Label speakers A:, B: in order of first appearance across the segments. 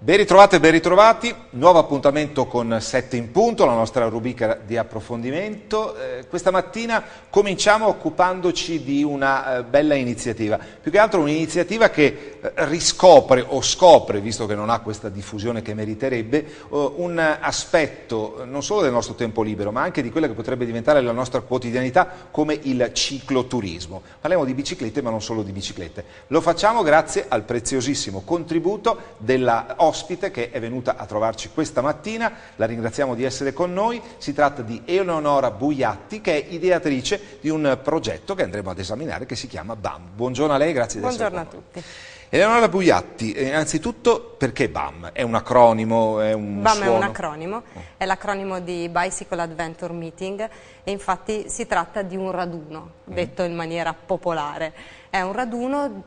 A: Ben ritrovate e ben ritrovati, nuovo appuntamento con 7 in punto, la nostra rubrica di approfondimento. Questa mattina cominciamo occupandoci di una bella iniziativa, più che altro un'iniziativa che riscopre o scopre, visto che non ha questa diffusione che meriterebbe, un aspetto non solo del nostro tempo libero, ma anche di quella che potrebbe diventare la nostra quotidianità, come il cicloturismo. Parliamo di biciclette, ma non solo di biciclette. Lo facciamo grazie al preziosissimo contributo della ospite che è venuta a trovarci questa mattina, la ringraziamo di essere con noi. Si tratta di Eleonora Buiatti, che è ideatrice di un progetto che andremo ad esaminare che si chiama BAM. Buongiorno a lei, grazie di essere con noi.
B: Buongiorno a tutti.
A: Eleonora Buiatti, innanzitutto perché BAM? È un acronimo? È un
B: BAM
A: suono?
B: è un acronimo, è l'acronimo di Bicycle Adventure Meeting e infatti si tratta di un raduno, detto in maniera popolare. È un raduno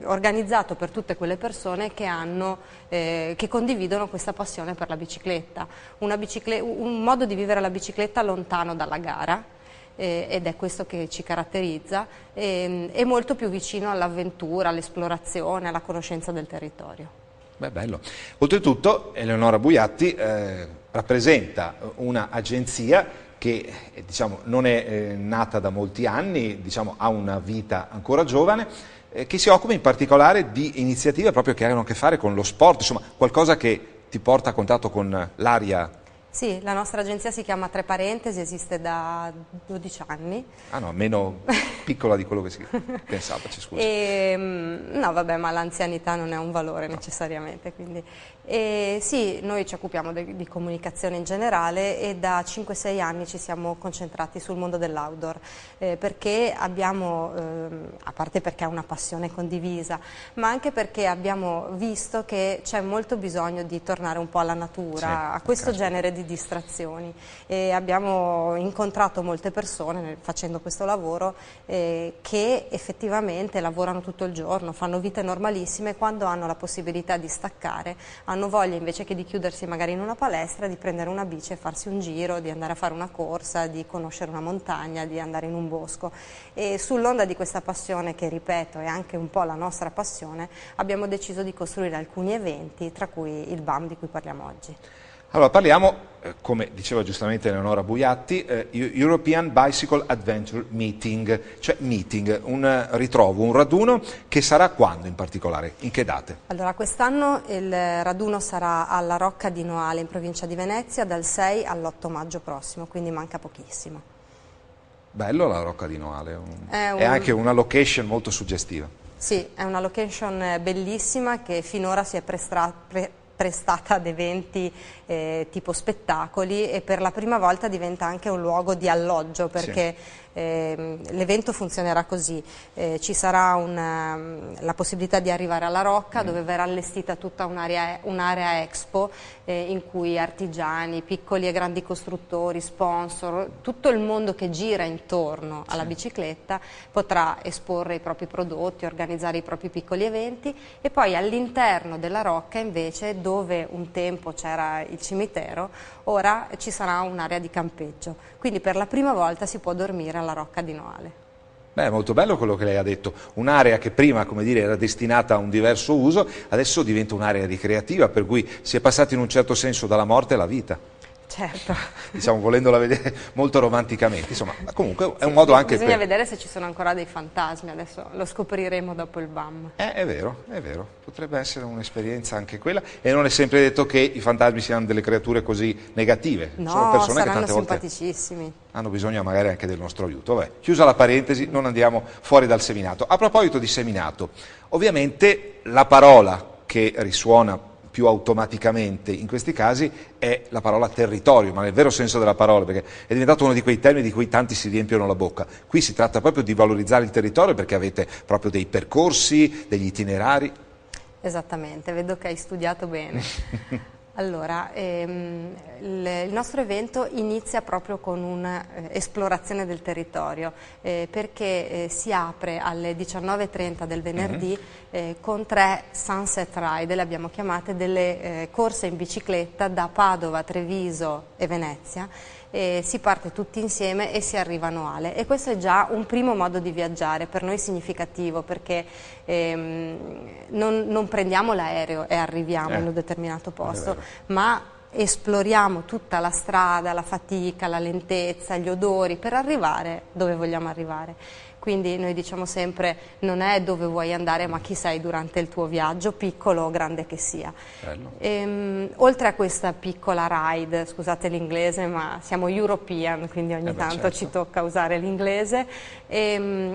B: organizzato per tutte quelle persone che condividono questa passione per la bicicletta, un modo di vivere la bicicletta lontano dalla gara. Ed è questo che ci caratterizza, è molto più vicino all'avventura, all'esplorazione, alla conoscenza del territorio.
A: Beh, bello. Oltretutto Eleonora Buiatti rappresenta un'agenzia che diciamo, non è nata da molti anni, diciamo, ha una vita ancora giovane, che si occupa in particolare di iniziative proprio che hanno a che fare con lo sport, insomma qualcosa che ti porta a contatto con l'aria.
B: Sì, la nostra agenzia si chiama Tre Parentesi, esiste da 12 anni.
A: Ah no, meno piccola di quello che si pensava, ci scusi.
B: No, vabbè, ma l'anzianità non è un valore necessariamente, quindi. Sì, noi ci occupiamo di comunicazione in generale e da 5-6 anni ci siamo concentrati sul mondo dell'outdoor, perché abbiamo, a parte perché è una passione condivisa, ma anche perché abbiamo visto che c'è molto bisogno di tornare un po' alla natura, sì, a questo genere di distrazioni, e abbiamo incontrato molte persone facendo questo lavoro che effettivamente lavorano tutto il giorno, fanno vite normalissime e quando hanno la possibilità di staccare hanno voglia, invece che di chiudersi magari in una palestra, di prendere una bici e farsi un giro, di andare a fare una corsa, di conoscere una montagna, di andare in un bosco. E sull'onda di questa passione, che ripeto è anche un po' la nostra passione, abbiamo deciso di costruire alcuni eventi, tra cui il BAM di cui parliamo oggi.
A: Allora parliamo, come diceva giustamente Eleonora Buiatti, European Bicycle Adventure Meeting, cioè meeting, un ritrovo, un raduno che sarà quando in particolare, in che date?
B: Allora quest'anno il raduno sarà alla Rocca di Noale in provincia di Venezia dal 6 all'8 maggio prossimo, quindi manca pochissimo.
A: Bello la Rocca di Noale, è anche una location molto suggestiva.
B: Sì, è una location bellissima che finora si è prestata ad eventi tipo spettacoli e per la prima volta diventa anche un luogo di alloggio, perché sì, l'evento funzionerà così, ci sarà la possibilità di arrivare alla Rocca dove verrà allestita tutta un'area expo in cui artigiani, piccoli e grandi costruttori, sponsor, tutto il mondo che gira intorno alla bicicletta potrà esporre i propri prodotti, organizzare i propri piccoli eventi, e poi all'interno della Rocca invece, dove un tempo c'era il cimitero, ora ci sarà un'area di campeggio, quindi per la prima volta si può dormire alla Rocca di Noale.
A: Beh, è molto bello quello che lei ha detto, un'area che prima, come dire, era destinata a un diverso uso, adesso diventa un'area ricreativa, per cui si è passati in un certo senso dalla morte alla vita.
B: Certo.
A: Diciamo, volendola vedere molto romanticamente, insomma, comunque è un modo anche
B: bisogna vedere se ci sono ancora dei fantasmi, adesso lo scopriremo dopo il BAM.
A: È vero, potrebbe essere un'esperienza anche quella, e non è sempre detto che i fantasmi siano delle creature così negative,
B: no,
A: sono persone che
B: saranno
A: tante volte
B: simpaticissimi.
A: Hanno bisogno magari anche del nostro aiuto. Vabbè, chiusa la parentesi, non andiamo fuori dal seminato. A proposito di seminato, ovviamente la parola che risuona più automaticamente in questi casi è la parola territorio, ma nel vero senso della parola, perché è diventato uno di quei termini di cui tanti si riempiono la bocca. Qui si tratta proprio di valorizzare il territorio, perché avete proprio dei percorsi, degli itinerari.
B: Esattamente, vedo che hai studiato bene. Allora, il nostro evento inizia proprio con un'esplorazione del territorio, perché si apre alle 19:30 del venerdì con 3 Sunset Ride, le abbiamo chiamate, delle corse in bicicletta da Padova, Treviso e Venezia, si parte tutti insieme e si arriva a Noale, e questo è già un primo modo di viaggiare, per noi significativo, perché non prendiamo l'aereo e arriviamo in un determinato posto, ma esploriamo tutta la strada, la fatica, la lentezza, gli odori per arrivare dove vogliamo arrivare. Quindi noi diciamo sempre, non è dove vuoi andare, ma chi sei durante il tuo viaggio, piccolo o grande che sia. Oltre a questa piccola ride, scusate l'inglese, ma siamo European, quindi ogni tanto ci tocca usare l'inglese,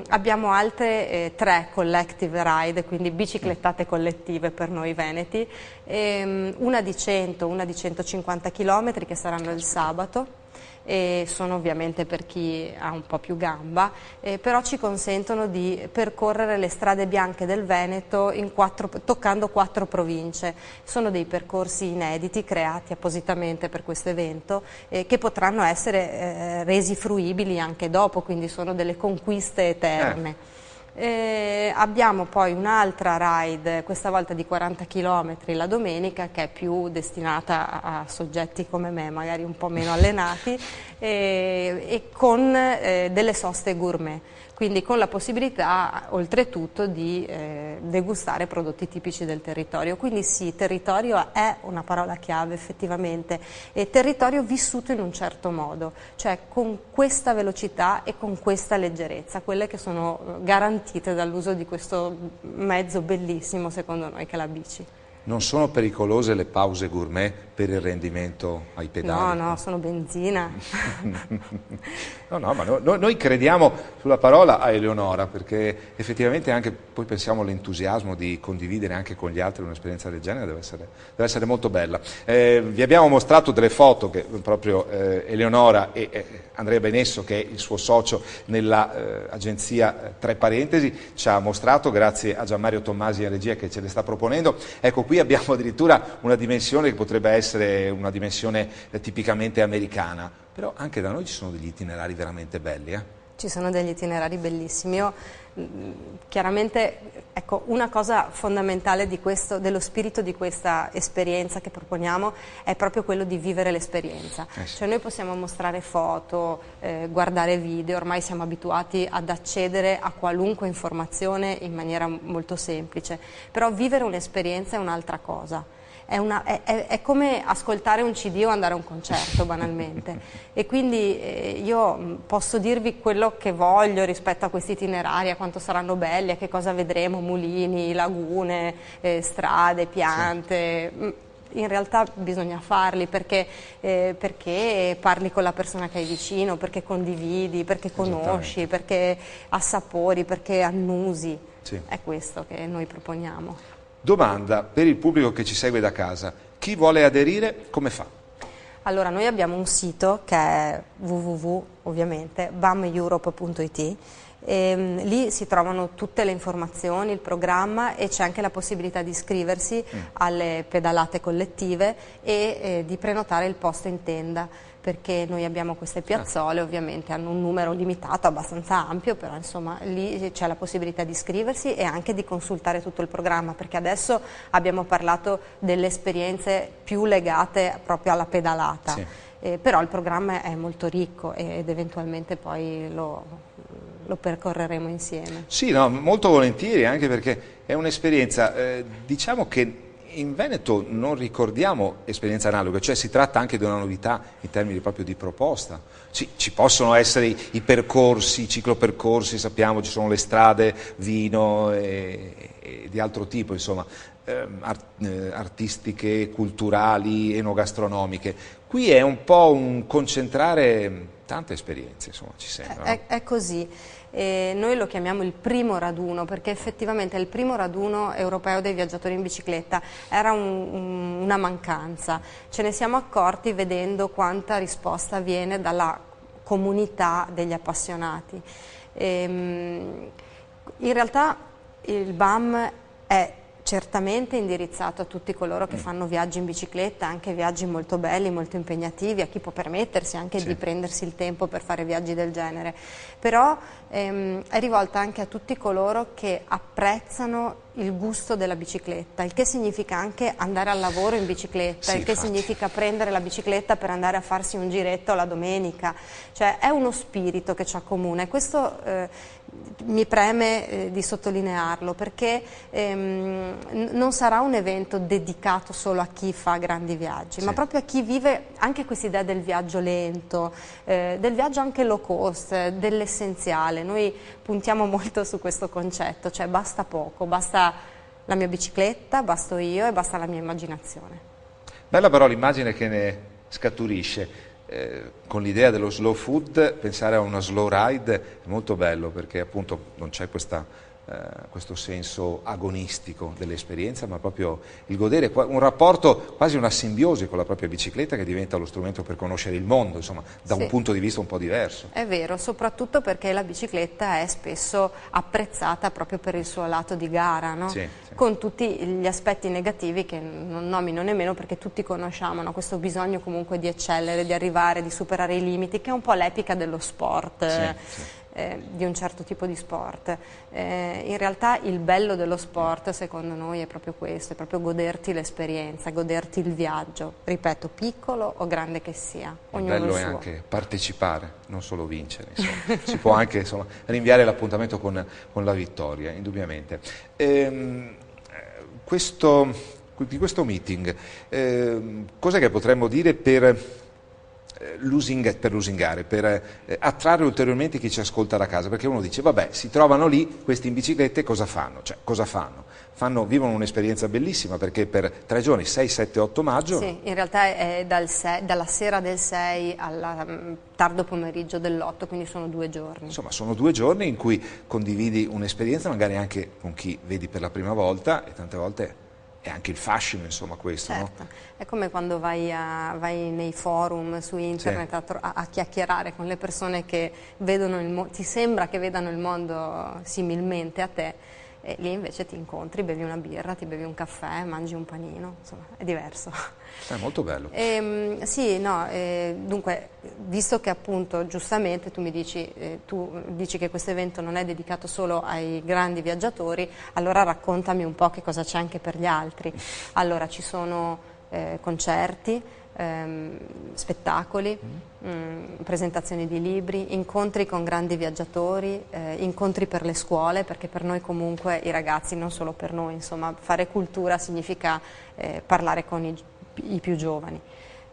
B: abbiamo altre 3 collective ride, quindi biciclettate collettive per noi veneti, una di 100, una di 150 km che saranno il sabato, e sono ovviamente per chi ha un po' più gamba, però ci consentono di percorrere le strade bianche del Veneto toccando 4 province. Sono dei percorsi inediti creati appositamente per questo evento, che potranno essere resi fruibili anche dopo, quindi sono delle conquiste eterne. Abbiamo poi un'altra ride, questa volta di 40 km la domenica, che è più destinata a soggetti come me, magari un po' meno allenati, e con delle soste gourmet, quindi con la possibilità oltretutto di degustare prodotti tipici del territorio. Quindi sì, territorio è una parola chiave effettivamente, e territorio vissuto in un certo modo, cioè con questa velocità e con questa leggerezza, quelle che sono garantite dall'uso di questo mezzo bellissimo secondo noi che è la bici.
A: Non sono pericolose le pause gourmet per il rendimento ai pedali?
B: No, sono benzina.
A: No, ma noi crediamo sulla parola a Eleonora, perché effettivamente anche poi pensiamo all'entusiasmo di condividere anche con gli altri un'esperienza del genere, deve essere molto bella. Vi abbiamo mostrato delle foto che proprio Eleonora e Andrea Benesso, che è il suo socio nella agenzia Tre Parentesi, ci ha mostrato, grazie a Gianmario Tommasi in regia che ce le sta proponendo. Ecco, qui abbiamo addirittura una dimensione che potrebbe essere una dimensione tipicamente americana, però anche da noi ci sono degli itinerari veramente belli.
B: Ci sono degli itinerari bellissimi. Io chiaramente, ecco, una cosa fondamentale dello spirito di questa esperienza che proponiamo è proprio quello di vivere l'esperienza. Cioè noi possiamo mostrare foto, guardare video, ormai siamo abituati ad accedere a qualunque informazione in maniera molto semplice, però vivere un'esperienza è un'altra cosa. È come ascoltare un CD o andare a un concerto banalmente, e quindi io posso dirvi quello che voglio rispetto a questi itinerari, a quanto saranno belli, a che cosa vedremo, mulini, lagune, strade, piante. Sì. In realtà bisogna farli perché parli con la persona che hai vicino, perché condividi, perché conosci, perché assapori, perché annusi. Sì. È questo che noi proponiamo.
A: Domanda per il pubblico che ci segue da casa: chi vuole aderire come fa?
B: Allora, noi abbiamo un sito che è www.bameurope.it, lì si trovano tutte le informazioni, il programma, e c'è anche la possibilità di iscriversi alle pedalate collettive e di prenotare il posto in tenda, perché noi abbiamo queste piazzole, ovviamente hanno un numero limitato, abbastanza ampio, però insomma lì c'è la possibilità di iscriversi e anche di consultare tutto il programma, perché adesso abbiamo parlato delle esperienze più legate proprio alla pedalata, sì. Però il programma è molto ricco ed eventualmente poi lo percorreremo insieme.
A: Sì, no, molto volentieri, anche perché è un'esperienza, diciamo che in Veneto non ricordiamo esperienze analoghe, cioè si tratta anche di una novità in termini proprio di proposta. Ci possono essere i percorsi, i ciclopercorsi, sappiamo, ci sono le strade, vino e di altro tipo, insomma, artistiche, culturali, enogastronomiche. Qui è un po' un concentrare tante esperienze, insomma, ci sembra. No?
B: È così. Noi lo chiamiamo il primo raduno, perché effettivamente è il primo raduno europeo dei viaggiatori in bicicletta. Era una mancanza, ce ne siamo accorti vedendo quanta risposta viene dalla comunità degli appassionati. In realtà il BAM è certamente indirizzato a tutti coloro che fanno viaggi in bicicletta, anche viaggi molto belli, molto impegnativi, a chi può permettersi anche di prendersi il tempo per fare viaggi del genere, però è rivolta anche a tutti coloro che apprezzano il gusto della bicicletta, il che significa anche andare al lavoro in bicicletta, il che significa prendere la bicicletta per andare a farsi un giretto la domenica, cioè è uno spirito che ci accomuna e questo mi preme di sottolinearlo, perché non sarà un evento dedicato solo a chi fa grandi viaggi, ma proprio a chi vive anche questa idea del viaggio lento, del viaggio anche low cost, dell'essenziale. Noi puntiamo molto su questo concetto, cioè basta poco, basta la mia bicicletta, basto io e basta la mia immaginazione.
A: Bella però l'immagine che ne scaturisce. Con l'idea dello slow food, pensare a una slow ride è molto bello, perché appunto non c'è questo senso agonistico dell'esperienza, ma proprio il godere, un rapporto, quasi una simbiosi con la propria bicicletta, che diventa lo strumento per conoscere il mondo, insomma, da un punto di vista un po' diverso.
B: È vero, soprattutto perché la bicicletta è spesso apprezzata proprio per il suo lato di gara, no? Con tutti gli aspetti negativi che non nomino nemmeno, perché tutti conosciamo, no? Questo bisogno comunque di eccellere, di arrivare, di superare i limiti, che è un po' l'epica dello sport. Di un certo tipo di sport. In realtà il bello dello sport, secondo noi, è proprio questo, è proprio goderti l'esperienza, goderti il viaggio, ripeto, piccolo o grande che sia, ognuno il suo.
A: Il bello è anche partecipare, non solo vincere, insomma. Si può anche, insomma, rinviare l'appuntamento con la vittoria, indubbiamente. Di questo meeting, cos'è che potremmo dire per lusingare, per attrarre ulteriormente chi ci ascolta da casa? Perché uno dice, vabbè, si trovano lì, questi in biciclette cosa fanno? Cioè, cosa fanno? Vivono un'esperienza bellissima, perché per 3 giorni, 6, 7, 8 maggio...
B: Sì, in realtà è dalla sera del 6 al tardo pomeriggio dell'8, quindi sono 2 giorni. Insomma,
A: sono 2 giorni in cui condividi un'esperienza, magari anche con chi vedi per la prima volta, e tante volte... è anche il fascino, insomma, questo,
B: certo.
A: No?
B: È come quando vai nei forum su internet a chiacchierare con le persone che vedono il mondo, ti sembra che vedano il mondo similmente a te, e lì invece ti incontri, bevi una birra, ti bevi un caffè, mangi un panino, insomma, è diverso.
A: È molto bello.
B: Sì, no, dunque, visto che appunto giustamente tu dici che questo evento non è dedicato solo ai grandi viaggiatori, allora raccontami un po' che cosa c'è anche per gli altri. Allora, ci sono concerti, spettacoli, presentazioni di libri, incontri con grandi viaggiatori, incontri per le scuole, perché per noi comunque i ragazzi, non solo per noi, insomma, fare cultura significa parlare con i più giovani.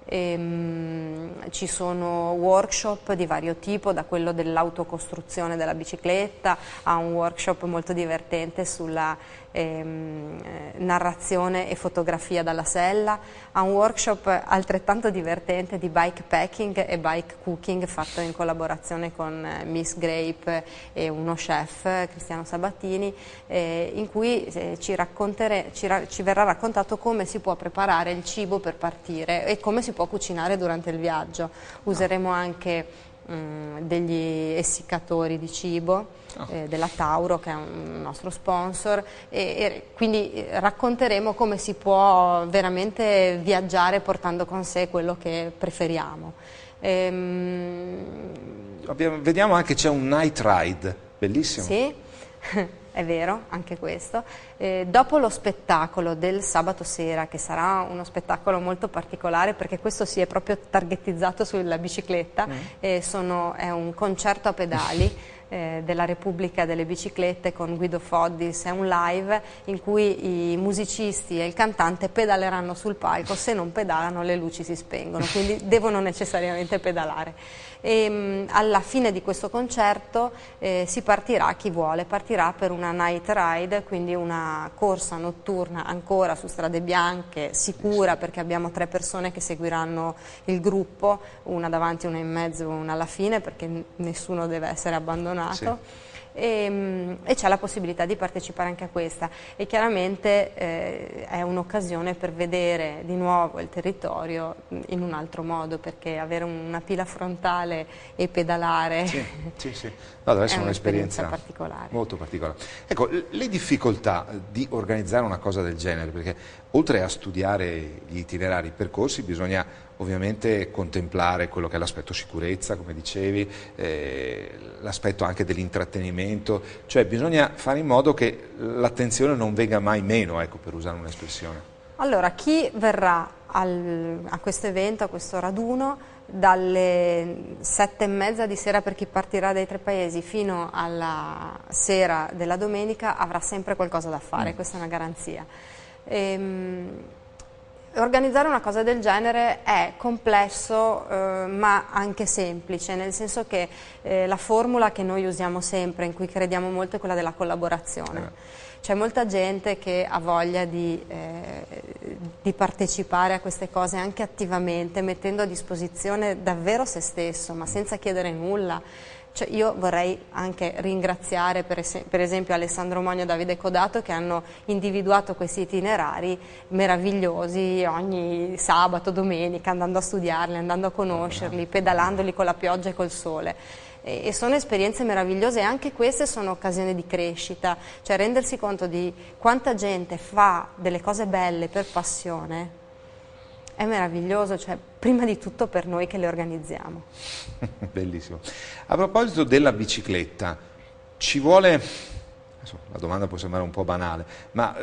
B: Ci sono workshop di vario tipo, da quello dell'autocostruzione della bicicletta a un workshop molto divertente sulla narrazione e fotografia dalla sella, a un workshop altrettanto divertente di bike packing e bike cooking fatto in collaborazione con Miss Grape e uno chef, Cristiano Sabatini, in cui ci verrà raccontato come si può preparare il cibo per partire e come si può cucinare durante il viaggio. Useremo anche degli essiccatori di cibo della Tauro, che è un nostro sponsor, e quindi racconteremo come si può veramente viaggiare portando con sé quello che preferiamo.
A: Vediamo anche c'è un night ride, bellissimo.
B: Sì. È vero, anche questo. Dopo lo spettacolo del sabato sera, che sarà uno spettacolo molto particolare, perché questo si è proprio targettizzato sulla bicicletta, è un concerto a pedali della Repubblica delle Biciclette con Guido Foddis, è un live in cui i musicisti e il cantante pedaleranno sul palco, se non pedalano le luci si spengono, quindi devono necessariamente pedalare. Alla fine di questo concerto si partirà, chi vuole, partirà per una night ride, quindi una corsa notturna ancora su strade bianche, sicura, perché abbiamo 3 persone che seguiranno il gruppo, una davanti, una in mezzo, una alla fine, perché nessuno deve essere abbandonato. Sì. e c'è la possibilità di partecipare anche a questa, e chiaramente è un'occasione per vedere di nuovo il territorio in un altro modo, perché avere una pila frontale e pedalare
A: sì, sì, sì. No, deve essere
B: è
A: un'esperienza
B: particolare.
A: molto particolare. Ecco, le difficoltà di organizzare una cosa del genere, perché oltre a studiare gli itinerari, i percorsi, bisogna ovviamente contemplare quello che è l'aspetto sicurezza, come dicevi, l'aspetto anche dell'intrattenimento, cioè bisogna fare in modo che l'attenzione non venga mai meno, ecco, per usare un'espressione.
B: Allora, chi verrà a questo evento, a questo raduno, dalle 7:30 di sera per chi partirà dai 3 paesi fino alla sera della domenica avrà sempre qualcosa da fare, questa è una garanzia. Organizzare una cosa del genere è complesso ma anche semplice, nel senso che la formula che noi usiamo sempre, in cui crediamo molto, è quella della collaborazione. C'è molta gente che ha voglia di partecipare a queste cose anche attivamente, mettendo a disposizione davvero se stesso, ma senza chiedere nulla. Cioè, io vorrei anche ringraziare per esempio Alessandro Mogno e Davide Codato, che hanno individuato questi itinerari meravigliosi ogni sabato, domenica, andando a studiarli, andando a conoscerli, pedalandoli con la pioggia e col sole. E sono esperienze meravigliose, e anche queste sono occasioni di crescita, cioè rendersi conto di quanta gente fa delle cose belle per passione è meraviglioso, cioè prima di tutto per noi che le organizziamo.
A: Bellissimo. A proposito della bicicletta, ci vuole, adesso la domanda può sembrare un po' banale, ma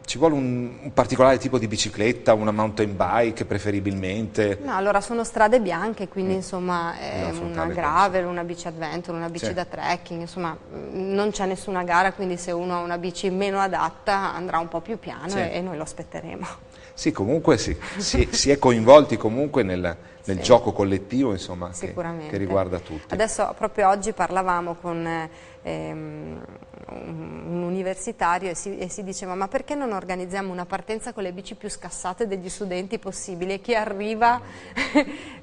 A: ci vuole un particolare tipo di bicicletta, una mountain bike preferibilmente?
B: No, allora sono strade bianche, quindi insomma una gravel, una bici adventure, una bici da trekking, insomma non c'è nessuna gara, quindi se uno ha una bici meno adatta andrà un po' più piano e noi lo aspetteremo.
A: Sì, comunque sì, si è coinvolti comunque nel gioco collettivo, insomma, che riguarda tutti.
B: Adesso, proprio oggi, parlavamo con un universitario e si diceva: ma perché non organizziamo una partenza con le bici più scassate degli studenti possibili, e chi arriva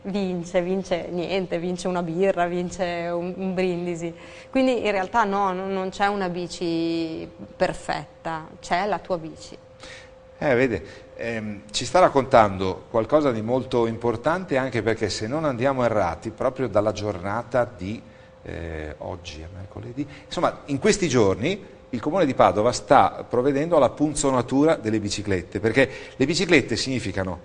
B: vince niente, vince una birra, vince un brindisi. Quindi in realtà no, non c'è una bici perfetta, c'è la tua bici.
A: Vede, ci sta raccontando qualcosa di molto importante, anche perché, se non andiamo errati, proprio dalla giornata di oggi, è mercoledì, insomma in questi giorni il Comune di Padova sta provvedendo alla punzonatura delle biciclette, perché le biciclette significano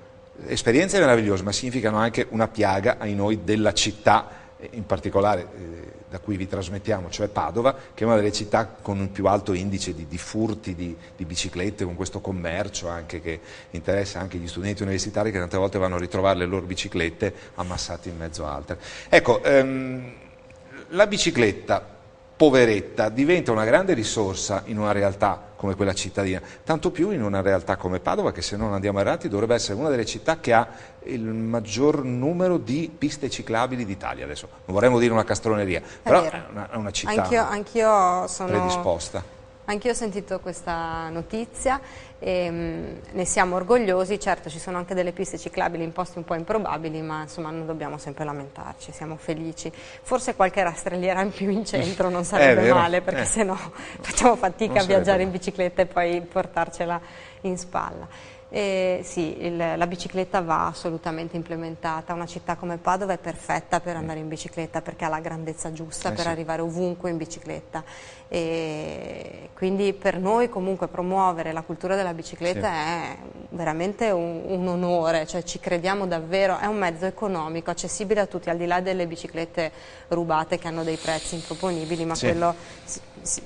A: esperienze meravigliose, ma significano anche una piaga ai noi della città, in particolare da cui vi trasmettiamo, cioè Padova, che è una delle città con il più alto indice di furti di biciclette, con questo commercio anche che interessa anche gli studenti universitari, che tante volte vanno a ritrovare le loro biciclette ammassate in mezzo a altre. Ecco, la bicicletta, poveretta, diventa una grande risorsa in una realtà come quella cittadina, tanto più in una realtà come Padova, che, se non andiamo errati, dovrebbe essere una delle città che ha il maggior numero di piste ciclabili d'Italia. Adesso non vorremmo dire una castroneria, però è una città
B: anch'io sono
A: predisposta.
B: Anch'io ho sentito questa notizia e ne siamo orgogliosi. Certo, ci sono anche delle piste ciclabili in posti un po' improbabili, ma insomma non dobbiamo sempre lamentarci, siamo felici. Forse qualche rastrelliera in più in centro non sarebbe male, perché sennò facciamo fatica a viaggiare in bicicletta e poi portarcela in spalla. Sì, la bicicletta va assolutamente implementata. Una città come Padova è perfetta per andare in bicicletta, perché ha la grandezza giusta per arrivare ovunque in bicicletta, e quindi per noi comunque promuovere la cultura della bicicletta è veramente un onore, cioè ci crediamo davvero. È un mezzo economico, accessibile a tutti, al di là delle biciclette rubate che hanno dei prezzi improponibili, ma quello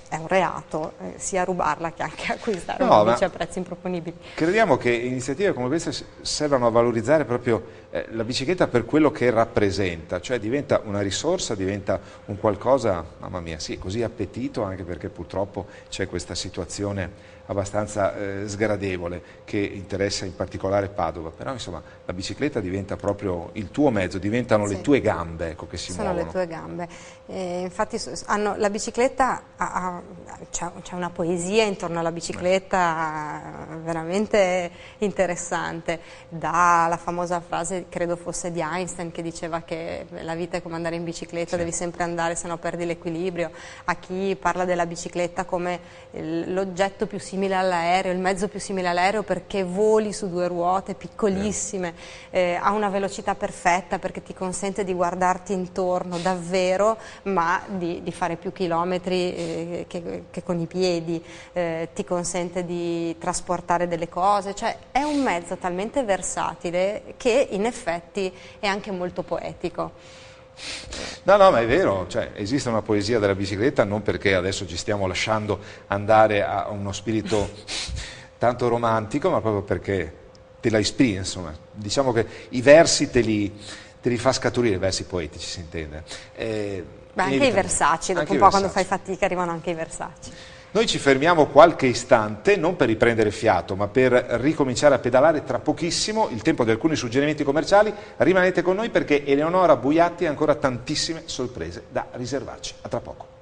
B: è un reato, sia rubarla che anche acquistare una bici a prezzi improponibili.
A: Crediamo che iniziative come queste servano a valorizzare proprio la bicicletta per quello che rappresenta, cioè diventa una risorsa, diventa un qualcosa, mamma mia, sì, così appetito, anche perché purtroppo c'è questa situazione abbastanza sgradevole che interessa in particolare Padova, però insomma la bicicletta diventa proprio il tuo mezzo, diventano le tue gambe, ecco, che si muovono.
B: Sono le tue gambe, infatti la bicicletta c'è una poesia intorno alla bicicletta veramente interessante, dalla famosa frase frase, credo fosse di Einstein, che diceva che la vita è come andare in bicicletta, devi sempre andare, se no perdi l'equilibrio. A chi parla della bicicletta come l'oggetto più simile all'aereo, il mezzo più simile all'aereo, perché voli su due ruote piccolissime, ha una velocità perfetta perché ti consente di guardarti intorno davvero, ma di fare più chilometri che con i piedi, ti consente di trasportare delle cose, cioè è un mezzo talmente versatile che in effetti è anche molto poetico.
A: No, no, ma è vero, cioè, esiste una poesia della bicicletta, non perché adesso ci stiamo lasciando andare a uno spirito tanto romantico, ma proprio perché te la ispiri, insomma. Diciamo che i versi te li fa scaturire, i versi poetici, si intende.
B: Beh, anche i versacci, dopo un po' quando fai fatica arrivano anche i versacci.
A: Noi ci fermiamo qualche istante, non per riprendere fiato, ma per ricominciare a pedalare tra pochissimo, il tempo di alcuni suggerimenti commerciali. Rimanete con noi perché Eleonora Buiatti ha ancora tantissime sorprese da riservarci. A tra poco.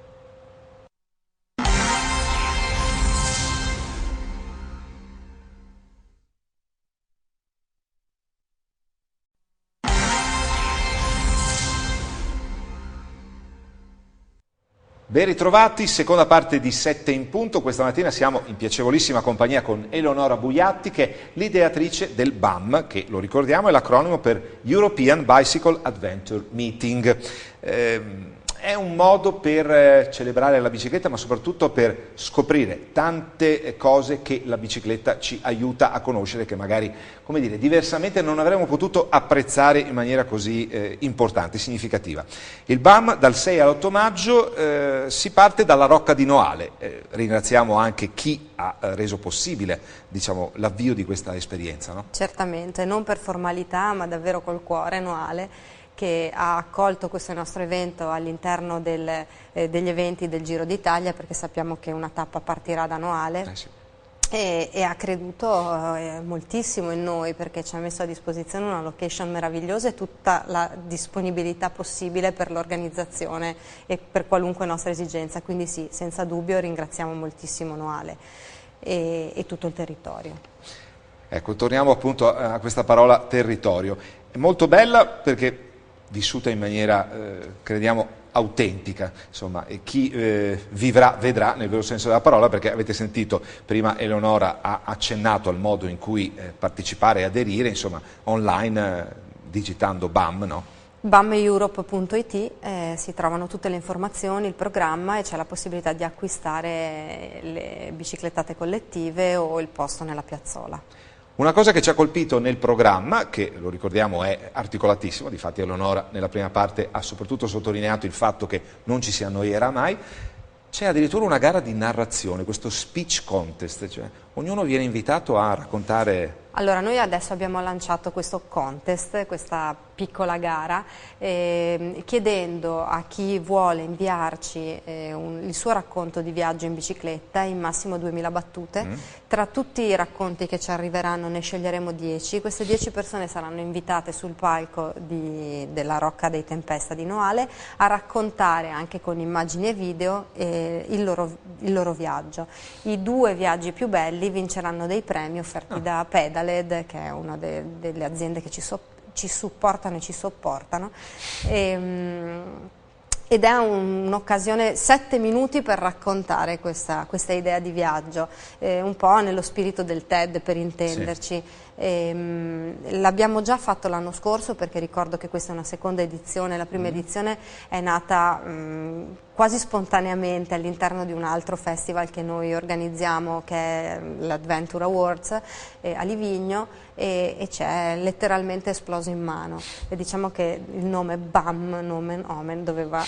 A: Ben ritrovati, seconda parte di 7 in punto. Questa mattina siamo in piacevolissima compagnia con Eleonora Buiatti, che è l'ideatrice del BAM, che lo ricordiamo è l'acronimo per European Bicycle Adventure Meeting. È un modo per celebrare la bicicletta, ma soprattutto per scoprire tante cose che la bicicletta ci aiuta a conoscere, che magari, come dire, diversamente non avremmo potuto apprezzare in maniera così importante, significativa. Il BAM dal 6 all'8 maggio si parte dalla Rocca di Noale. Ringraziamo anche chi ha reso possibile, diciamo, l'avvio di questa esperienza, no?
B: Certamente, non per formalità, ma davvero col cuore, Noale, che ha accolto questo nostro evento all'interno degli eventi del Giro d'Italia, perché sappiamo che una tappa partirà da Noale.
A: Sì.
B: E ha creduto moltissimo in noi, perché ci ha messo a disposizione una location meravigliosa e tutta la disponibilità possibile per l'organizzazione e per qualunque nostra esigenza, quindi sì, senza dubbio ringraziamo moltissimo Noale e tutto il territorio.
A: Ecco, torniamo appunto a questa parola territorio. È molto bella perché vissuta in maniera, crediamo, autentica, insomma, e chi vivrà vedrà nel vero senso della parola, perché avete sentito prima Eleonora ha accennato al modo in cui partecipare e aderire, insomma, online, digitando BAM, no?
B: BAMeurope.it si trovano tutte le informazioni, il programma, e c'è la possibilità di acquistare le biciclettate collettive o il posto nella piazzola.
A: Una cosa che ci ha colpito nel programma, che lo ricordiamo è articolatissimo, difatti Eleonora nella prima parte ha soprattutto sottolineato il fatto che non ci si annoierà mai, c'è addirittura una gara di narrazione, questo speech contest, cioè ognuno viene invitato a raccontare.
B: Allora, noi adesso abbiamo lanciato questo contest, questa piccola gara, chiedendo a chi vuole inviarci il suo racconto di viaggio in bicicletta, in massimo 2000 battute. Tra tutti i racconti che ci arriveranno ne sceglieremo 10. Queste 10 persone saranno invitate sul palco della Rocca dei Tempesta di Noale a raccontare anche con immagini e video il loro viaggio. I 2 viaggi più belli vinceranno dei premi offerti da Pedaled, che è una delle aziende che ci supportano e ci sopportano, ed è un'occasione, 7 minuti per raccontare questa idea di viaggio, un po' nello spirito del TED, per intenderci. Sì. L'abbiamo già fatto l'anno scorso, perché ricordo che questa è una seconda edizione. La prima edizione è nata quasi spontaneamente all'interno di un altro festival che noi organizziamo, che è l'Adventure Awards a Livigno, e c'è letteralmente esploso in mano, e diciamo che il nome BAM, nomen omen, doveva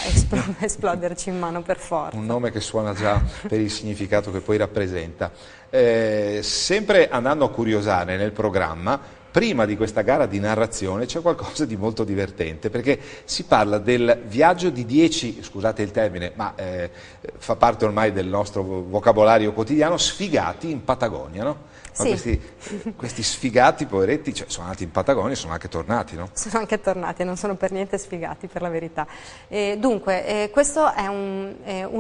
B: esploderci in mano per forza.
A: Un nome che suona già per il significato che poi rappresenta. Sempre andando a curiosare nel programma, prima di questa gara di narrazione c'è qualcosa di molto divertente, perché si parla del viaggio di 10, scusate il termine, ma fa parte ormai del nostro vocabolario quotidiano, sfigati in Patagonia, no? Sì. Questi sfigati, poveretti, cioè, sono andati in Patagonia e sono anche tornati, no?
B: Sono anche tornati, non sono per niente sfigati, per la verità. Dunque, questo è un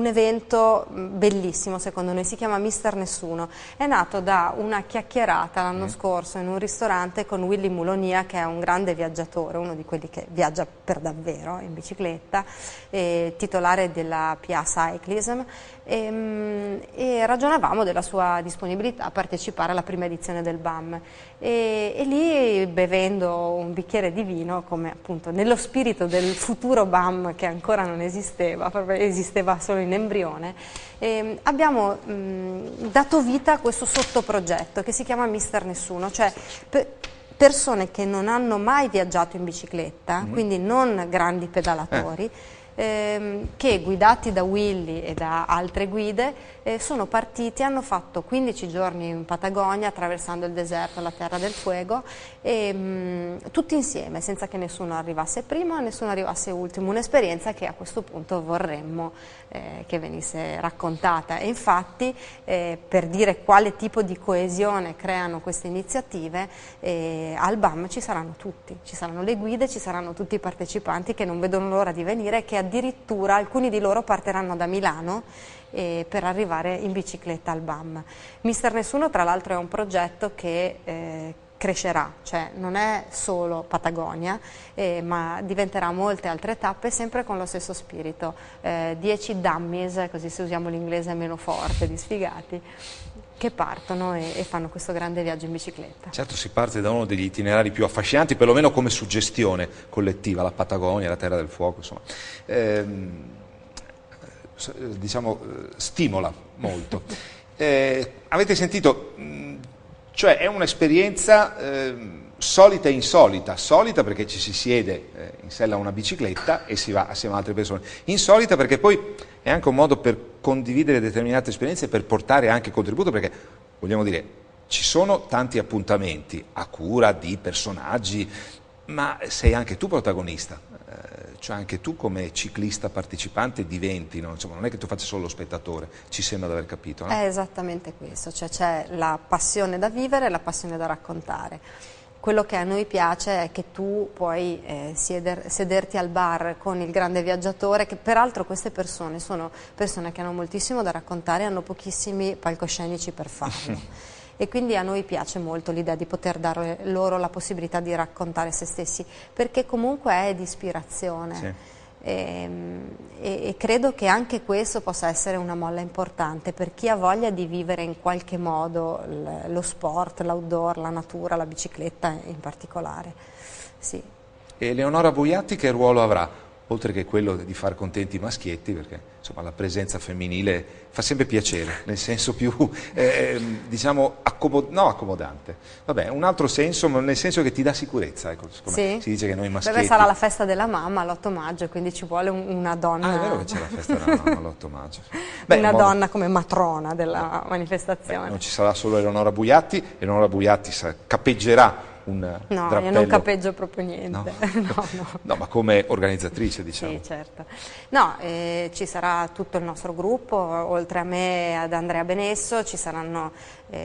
B: evento bellissimo, secondo noi, si chiama Mister Nessuno. È nato da una chiacchierata l'anno scorso in un ristorante con Willy Mulonia, che è un grande viaggiatore, uno di quelli che viaggia per davvero in bicicletta, titolare della PA Cyclism, e ragionavamo della sua disponibilità a partecipare alla prima edizione del BAM. E lì, bevendo un bicchiere di vino, come appunto nello spirito del futuro BAM che ancora non esisteva, proprio esisteva solo in embrione, abbiamo dato vita a questo sottoprogetto che si chiama Mister Nessuno, cioè persone che non hanno mai viaggiato in bicicletta, quindi non grandi pedalatori, che guidati da Willy e da altre guide sono partiti, hanno fatto 15 giorni in Patagonia attraversando il deserto, la Terra del Fuego, tutti insieme, senza che nessuno arrivasse primo e nessuno arrivasse ultimo, un'esperienza che a questo punto vorremmo che venisse raccontata. E infatti, per dire quale tipo di coesione creano queste iniziative, al BAM ci saranno tutti, ci saranno le guide, ci saranno tutti i partecipanti che non vedono l'ora di venire, che addirittura alcuni di loro partiranno da Milano per arrivare in bicicletta al BAM. Mister Nessuno, tra l'altro, è un progetto che crescerà, cioè non è solo Patagonia, ma diventerà molte altre tappe, sempre con lo stesso spirito. 10 dummies, così se usiamo l'inglese meno forte, di sfigati, che partono e fanno questo grande viaggio in bicicletta.
A: Certo, si parte da uno degli itinerari più affascinanti, perlomeno come suggestione collettiva, la Patagonia, la Terra del Fuoco, insomma. Diciamo, stimola molto. Avete sentito, cioè è un'esperienza solita e insolita. Solita perché ci si siede in sella a una bicicletta e si va assieme ad altre persone. Insolita perché poi è anche un modo per condividere determinate esperienze e per portare anche contributo, perché vogliamo dire, ci sono tanti appuntamenti a cura di personaggi, ma sei anche tu protagonista. Cioè anche tu come ciclista partecipante diventi, no? Insomma, non è che tu faccia solo lo spettatore, ci sembra di aver capito, no?
B: È esattamente questo, cioè c'è la passione da vivere e la passione da raccontare. Quello che a noi piace è che tu puoi sederti al bar con il grande viaggiatore, che peraltro queste persone sono persone che hanno moltissimo da raccontare e hanno pochissimi palcoscenici per farlo. E quindi a noi piace molto l'idea di poter dare loro la possibilità di raccontare se stessi, perché comunque è di ispirazione. Sì. E credo che anche questo possa essere una molla importante per chi ha voglia di vivere in qualche modo lo sport, l'outdoor, la natura, la bicicletta in particolare. Sì.
A: E Leonora Buiatti che ruolo avrà? Oltre che quello di far contenti i maschietti, perché insomma la presenza femminile fa sempre piacere, nel senso più, diciamo, accomodante. Vabbè, un altro senso, ma nel senso che ti dà sicurezza, ecco,
B: sì.
A: Si dice che noi maschietti...
B: Beh, sarà la festa della mamma l'8 maggio, quindi ci vuole una donna...
A: Ah, è vero che c'è la festa della mamma l'8 maggio. Beh,
B: una donna come matrona della manifestazione.
A: Beh, non ci sarà solo Eleonora Buiatti cappeggerà un
B: no,
A: drappello.
B: Io non capeggio proprio niente.
A: No?
B: No.
A: No, ma come organizzatrice, diciamo.
B: Sì, certo. No, ci sarà tutto il nostro gruppo, oltre a me e ad Andrea Benesso, ci saranno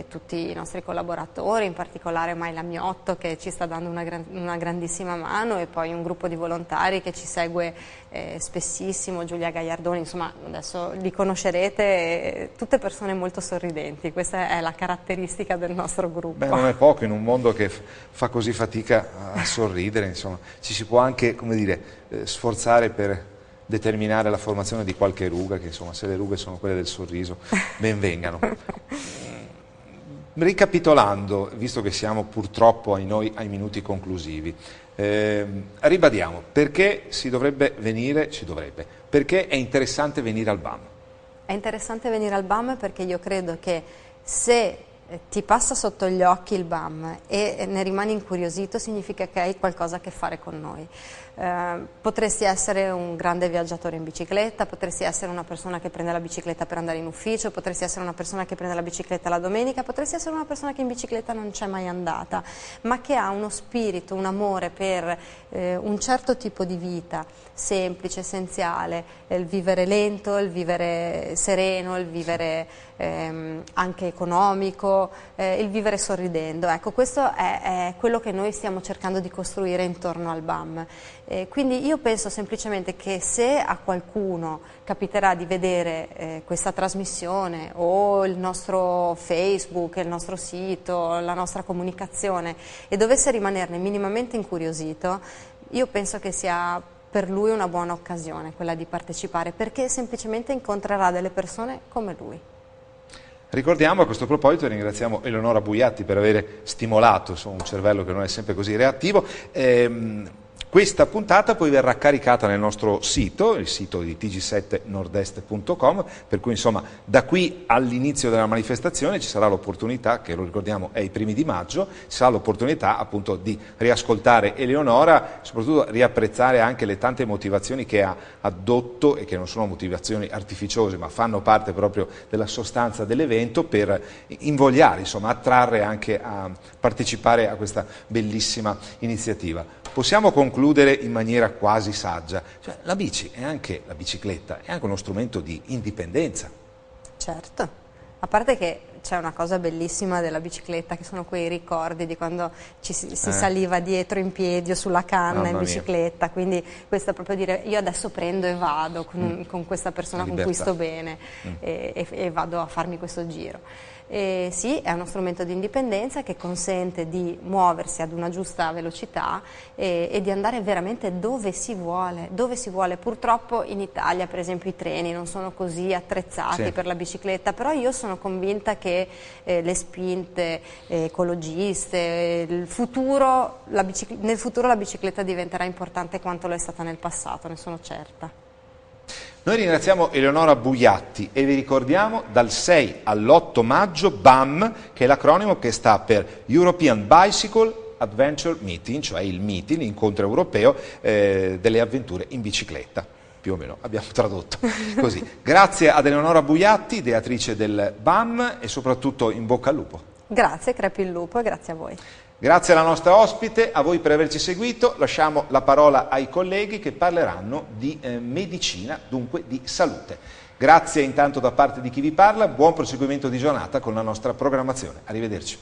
B: tutti i nostri collaboratori, in particolare Maila Miotto che ci sta dando una grandissima mano, e poi un gruppo di volontari che ci segue spessissimo, Giulia Gagliardoni, insomma adesso li conoscerete, tutte persone molto sorridenti, questa è la caratteristica del nostro gruppo.
A: Beh, non è poco in un mondo che fa così fatica a sorridere, insomma, ci si può anche, come dire, sforzare per determinare la formazione di qualche ruga, che insomma se le rughe sono quelle del sorriso, ben vengano. Ricapitolando, visto che siamo purtroppo ai minuti conclusivi, ribadiamo perché perché è interessante venire al BAM.
B: È interessante venire al BAM perché io credo che se ti passa sotto gli occhi il BAM e ne rimani incuriosito, significa che hai qualcosa a che fare con noi. Potresti essere un grande viaggiatore in bicicletta, potresti essere una persona che prende la bicicletta per andare in ufficio, potresti essere una persona che prende la bicicletta la domenica, potresti essere una persona che in bicicletta non c'è mai andata, ma che ha uno spirito, un amore per un certo tipo di vita semplice, essenziale, il vivere lento, il vivere sereno, il vivere anche economico, il vivere sorridendo. Ecco, questo è quello che noi stiamo cercando di costruire intorno al BAM. Quindi io penso semplicemente che se a qualcuno capiterà di vedere questa trasmissione o il nostro Facebook, il nostro sito, la nostra comunicazione e dovesse rimanerne minimamente incuriosito, io penso che sia per lui una buona occasione quella di partecipare, perché semplicemente incontrerà delle persone come lui.
A: Ricordiamo a questo proposito, ringraziamo Eleonora Buiatti per aver stimolato un cervello che non è sempre così reattivo. Questa puntata poi verrà caricata nel nostro sito, il sito di tg7nordest.com, per cui insomma da qui all'inizio della manifestazione ci sarà l'opportunità, che lo ricordiamo è i primi di maggio, ci sarà l'opportunità appunto di riascoltare Eleonora, soprattutto riapprezzare anche le tante motivazioni che ha addotto e che non sono motivazioni artificiose ma fanno parte proprio della sostanza dell'evento per invogliare, insomma attrarre anche a partecipare a questa bellissima iniziativa. Possiamo concludere in maniera quasi saggia, cioè la bici è anche, la bicicletta è anche uno strumento di indipendenza.
B: Certo, a parte che c'è una cosa bellissima della bicicletta che sono quei ricordi di quando si saliva dietro in piedi o sulla canna in bicicletta, quindi questo proprio dire io adesso prendo e vado con questa persona con cui sto bene e vado a farmi questo giro. Sì, è uno strumento di indipendenza che consente di muoversi ad una giusta velocità e di andare veramente dove si vuole, Purtroppo in Italia, per esempio, i treni non sono così attrezzati per la bicicletta, però io sono convinta che le spinte ecologiste, nel futuro la bicicletta diventerà importante quanto lo è stata nel passato, ne sono certa.
A: Noi ringraziamo Eleonora Buiatti e vi ricordiamo dal 6 all'8 maggio BAM, che è l'acronimo che sta per European Bicycle Adventure Meeting, cioè il meeting, l'incontro europeo delle avventure in bicicletta. Più o meno abbiamo tradotto così. Grazie ad Eleonora Buiatti, ideatrice del BAM, e soprattutto in bocca al lupo.
B: Grazie, crepi il lupo, e grazie a voi.
A: Grazie alla nostra ospite, a voi per averci seguito. Lasciamo la parola ai colleghi che parleranno di medicina, dunque di salute. Grazie intanto da parte di chi vi parla, buon proseguimento di giornata con la nostra programmazione. Arrivederci.